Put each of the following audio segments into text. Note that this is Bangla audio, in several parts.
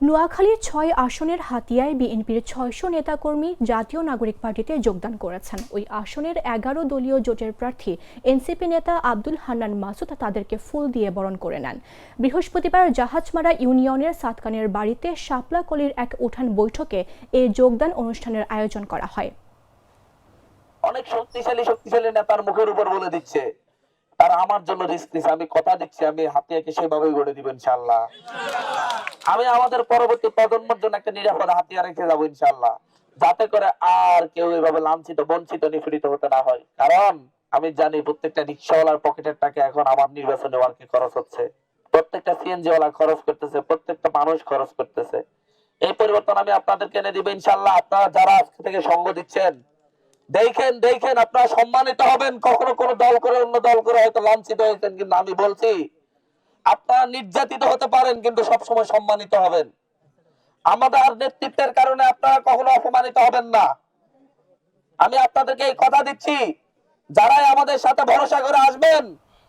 নোয়াখালীর ৬ আসনের হাতিয়ায় বিএনপির ৬০০ নেতাকর্মী জাতীয় নাগরিক পার্টিতে যোগদান করেছেন। ওই আসনের ১১ দলীয় জোটের প্রার্থী এনসিপি নেতা আব্দুল হান্নান মাসুদ তাদেরকে ফুল দিয়ে বরণ করে নেন। বৃহস্পতিবার জাহাজমারা ইউনিয়নের সাতকানের বাড়িতে শাপলাকলির এক উঠান বৈঠকে এই যোগদান অনুষ্ঠানের আয়োজন করা হয়। অনেক শক্তিশালী নেতার মুখের উপর বলে দিচ্ছে তারা আমার জন্য রিস্ক নিচ্ছে। আমি কথা দিচ্ছি, আমি হাতিয়াকে সেভাবেই গড়ে দিব ইনশাআল্লাহ। আমি আমাদের পরবর্তী প্রজন্মের জন্য একটা নিরাপদ হাতিয়া রেখে যাবো ইনশাআল্লাহ, যাতে করে আর কেউ এভাবে লাঞ্ছিত বঞ্চিত নিপীড়িত হতে না হয়। কারণ আমি জানি প্রত্যেকটা রিক্সাওয়ালার পকেটের টাকা এখন আমার নির্বাচনে ওয়ার্কে খরচ হচ্ছে, প্রত্যেকটা সিএনজি ওয়ালা খরচ করতেছে, প্রত্যেকটা মানুষ খরচ করতেছে। এই পরিবর্তন আমি আপনাদেরকে এনে দিব ইনশাআল্লাহ। আপনারা যারা আজকে থেকে সঙ্গ দিচ্ছেন, দেখেন আপনারা সম্মানিত হবেন। কখনো কোনো দল করে অন্য দল করে হয়তো লাঞ্ছিত হয়েছেন, কিন্তু আমি বলছি আপনারা নির্যাতিত হতে পারেন কিন্তু সবসময় সম্মানিত হবেন। আমাদের নেতৃত্বের কারণে আপনারা কখনো অপমানিত হবেন না। আমি আপনাদেরকে এই কথা দিচ্ছি, যারাই আমাদের সাথে ভরসা করে আসবেন,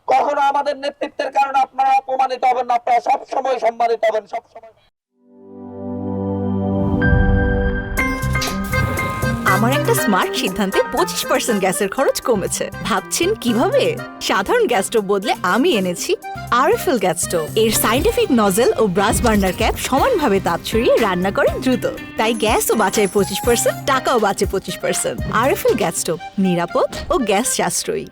কখনো আমাদের নেতৃত্বের কারণে আপনারা অপমানিত হবেন না। আপনারা সবসময় সম্মানিত হবেন, সবসময়। আমার একটা স্মার্ট সিদ্ধান্তে 25% গ্যাসের খরচ কমেছে। ভাবছেন কিভাবে? সাধারণ গ্যাস স্টোভ বদলে আমি এনেছি আরএফএল গ্যাস স্টোভ। এর সাইন্টিফিক নজল ও ব্রাস বার্নার ক্যাপ সমানভাবে তাপ ছড়িয়ে রান্না করে দ্রুত, তাই গ্যাসও বাঁচায় 25%, টাকাও বাঁচে 25%। আরএফএল গ্যাস স্টোভ নিরাপদ ও গ্যাস সাশ্রয়ী।